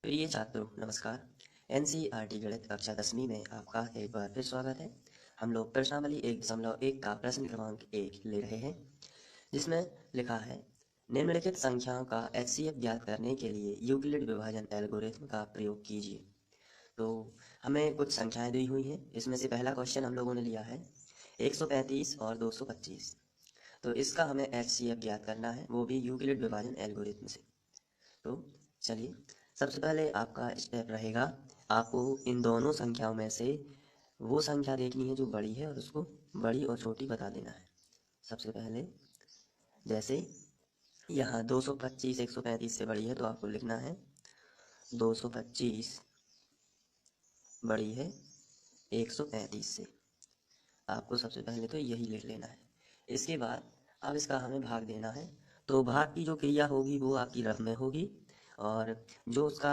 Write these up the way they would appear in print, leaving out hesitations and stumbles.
प्रिय छात्रों नमस्कार। एनसीईआरटी गणित कक्षा 10वीं में आपका एक बार फिर स्वागत है। हम लोग प्रश्नावली 1.1 का प्रश्न क्रमांक 1 ले रहे हैं, जिसमें लिखा है निम्नलिखित संख्याओं का एचसीएफ ज्ञात करने के लिए यूक्लिड विभाजन एल्गोरिथम का प्रयोग कीजिए। तो हमें कुछ संख्याएं दी हुई हैं। इसमें से पहला क्वेश्चन हम लोगों ने लिया है 135 और 225। तो इसका हमें एचसीएफ ज्ञात करना है, वो भी यूक्लिड विभाजन एल्गोरिथम से। तो चलिए, सबसे पहले आपका स्टेप रहेगा, आपको इन दोनों संख्याओं में से वो संख्या देखनी है जो बड़ी है और उसको बड़ी और छोटी बता देना है। सबसे पहले जैसे यहाँ 225 135 से बड़ी है तो आपको लिखना है 225 बड़ी है 135 से। आपको सबसे पहले तो यही लिख लेना है। इसके बाद अब इसका हमें भाग देना है। तो भाग की जो क्रिया होगी वो आपकी रफ में होगी, और जो उसका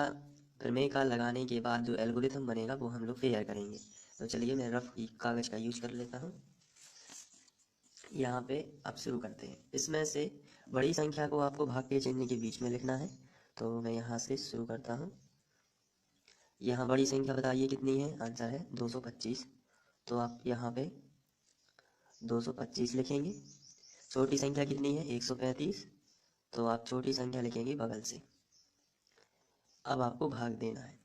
प्रमेय का लगाने के बाद जो एल्गोरिथम बनेगा वो हम लोग फेयर करेंगे। तो चलिए मैं रफ कागज का यूज कर लेता हूँ। यहाँ पे अब शुरू करते हैं। इसमें से बड़ी संख्या को आपको भाग के चिन्ह के बीच में लिखना है। तो मैं यहाँ से शुरू करता हूँ। यहाँ बड़ी संख्या बताइए कितनी है, आंसर है 225। तो आप यहाँ पे 225 लिखेंगे। छोटी संख्या कितनी है 135, तो आप छोटी संख्या लिखेंगे बगल से। अब आपको भाग देना है।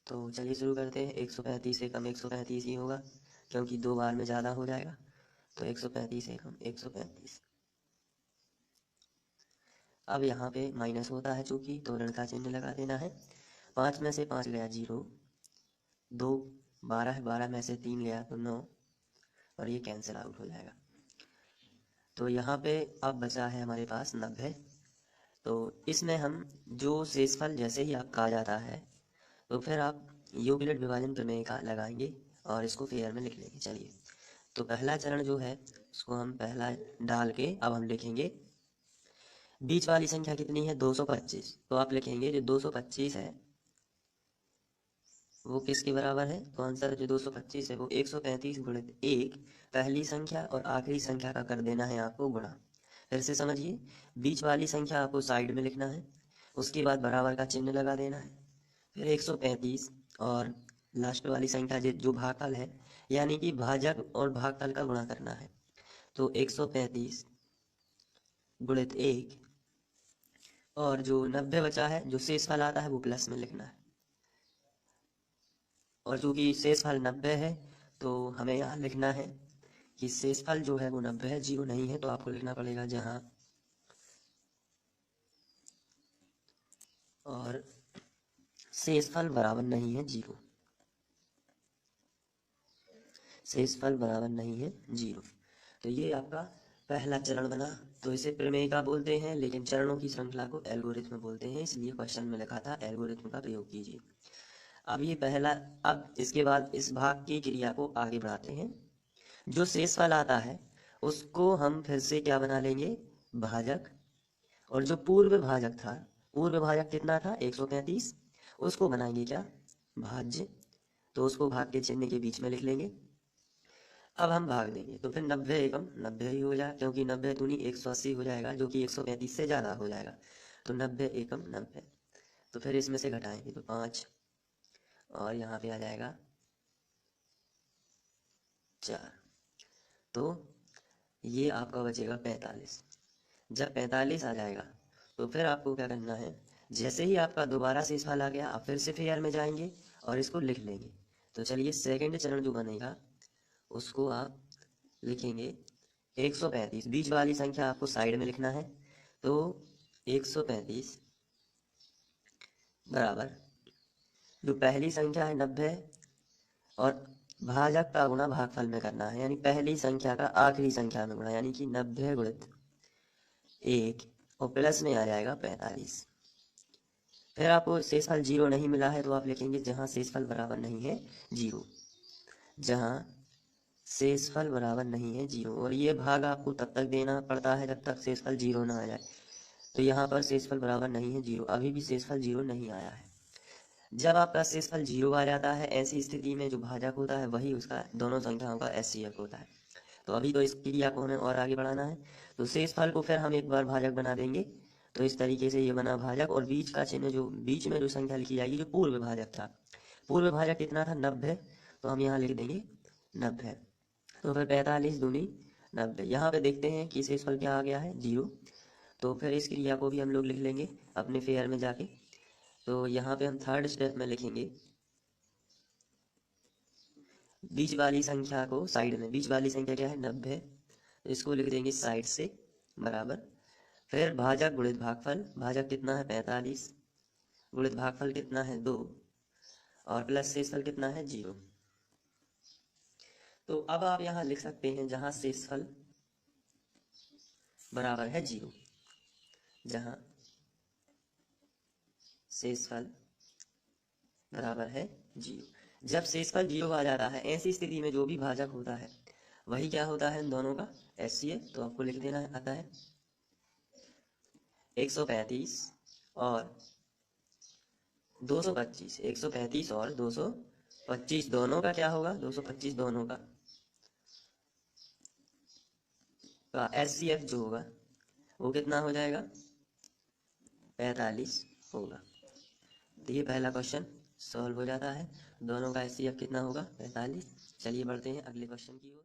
तो चलिए शुरू करते हैं। 135 से कम 135 ही होगा, क्योंकि दो बार में ज़्यादा हो जाएगा। तो 135 से कम 135। अब यहाँ पे माइनस होता है चूंकि, तो ऋण का चिन्ह लगा देना है। 5 में से 5 गया 0, 2 12 है, 12 में से 3 गया तो 9, और ये कैंसिल आउट हो जाएगा। तो यहाँ पे अब बचा है हमारे पास 90। तो इसमें हम जो शेषफल जैसे ही आपका आ जाता है तो फिर आप यूक्लिड विभाजन प्रमेय का लगाएंगे और इसको फेयर में लिख लेंगे। चलिए, तो पहला चरण जो है उसको हम पहला डाल के अब हम लिखेंगे बीच वाली संख्या कितनी है 225। तो आप लिखेंगे जो 225 है वो किसके बराबर है, तो आंसर जो 225 है वो 135 गुणित 1 पहली संख्या और आखिरी संख्या का कर देना है आपको गुणा। फिर से समझिए, बीच वाली संख्या आपको साइड में लिखना है, उसके बाद बराबर का चिन्ह लगा देना है, फिर 135 और लास्ट वाली संख्या जो भागफल है, यानी कि भाजक और भागफल का गुणा करना है। तो 135 गुणित 1, और जो 90 बचा है जो शेषफल आता है वो प्लस में लिखना है। और चूंकि शेषफल 90 है तो हमें यहाँ लिखना है कि शेषफल जो है वो 90 है, 0 नहीं है। तो आपको लिखना पड़ेगा जहाँ और शेषफल बराबर नहीं है 0, शेषफल बराबर नहीं है 0। तो ये आपका पहला चरण बना। तो इसे प्रमेय का बोलते हैं, लेकिन चरणों की श्रृंखला को एल्गोरिथम बोलते हैं, इसलिए क्वेश्चन में लिखा था एल्गोरिथम का प्रयोग कीजिए। अब ये पहला, अब इसके बाद इस भाग की क्रिया को आगे बढ़ाते हैं। जो शेषफल आता है उसको हम फिर से क्या बना लेंगे, भाजक। और जो पूर्व भाजक था, पूर्व भाजक कितना था 135, उसको बनाएंगे क्या, भाज्य। तो उसको भाग के चिन्ह के बीच में लिख लेंगे। अब हम भाग देंगे तो फिर 90 एकम 90 ही हो जाएगा, क्योंकि 90 दूनी 180 हो जाएगा, जो कि 135 से ज़्यादा हो जाएगा। तो 90 एकम 90। तो फिर इसमें से घटाएंगे तो 5, और यहाँ पे आ जाएगा 4। तो ये आपका बचेगा 45। जब 45 आ जाएगा तो फिर आपको क्या करना है, जैसे ही आपका दोबारा शेषफल आ गया आप फिर से फेयर में जाएंगे और इसको लिख लेंगे। तो चलिए, सेकंड चरण जो बनेगा उसको आप लिखेंगे 135। बीच वाली संख्या आपको साइड में लिखना है। तो 135 बराबर जो पहली संख्या है 90, और भाजक का गुणा भागफल में करना है, यानी पहली संख्या का आखिरी संख्या में गुणा, यानी कि 90 गुणित 1, और प्लस में आ जाएगा 45। फिर आपको शेषफल 0 नहीं मिला है तो आप लिखेंगे जहाँ शेषफल बराबर नहीं है 0, जहाँ शेषफल बराबर नहीं है 0। और ये भाग आपको तब तक देना पड़ता है जब तक शेषफल 0 ना आ जाए। तो यहाँ पर शेषफल बराबर नहीं है 0, अभी भी शेषफल 0 नहीं आया है। जब आपका शेषफल 0 आ जाता है, ऐसी स्थिति में जो भाजक होता है वही उसका दोनों संख्याओं का एचसीएफ होता है। तो अभी तो इस क्रिया को हमें और आगे बढ़ाना है। तो शेषफल को फिर हम एक बार भाजक बना देंगे, तो इस तरीके से ये बना भाजक, और बीच का चिन्ह जो बीच में जो संख्या लिखी जाएगी जो पूर्व भाजक था, पूर्व भाजक कितना था 90, तो हम यहाँ लिख देंगे 90। तो फिर 45 दूनी 90। यहाँ पे देखते हैं कि शेषफल क्या आ गया है 0। तो फिर इस क्रिया को भी हम लोग लिख लेंगे अपने फेयर में जाके। तो यहाँ पे हम थर्ड स्टेप में लिखेंगे बीच वाली संख्या को साइड में, बीच वाली संख्या क्या है 90, तो इसको लिख देंगे साइड से बराबर। फिर भाजक गुणित भागफल, भाजक कितना है 45, गुणित भागफल कितना है 2, और प्लस शेषफल कितना है 0। तो अब आप यहाँ लिख सकते हैं जहाँ शेषफल बराबर है 0, जहाँ शेषफल बराबर है 0। जब शेषफल 0 आ जाता है, ऐसी स्थिति में जो भी भाजक होता है वही क्या होता है इन दोनों का HCF। तो आपको लिख देना आता है 135 और 225, 135 और 225 दोनों का क्या होगा, 225 दोनों का HCF जो होगा वो कितना हो जाएगा 45 होगा। तो ये पहला क्वेश्चन सॉल्व हो जाता है, दोनों का HCF कितना होगा 45। चलिए बढ़ते हैं अगले क्वेश्चन की ओर।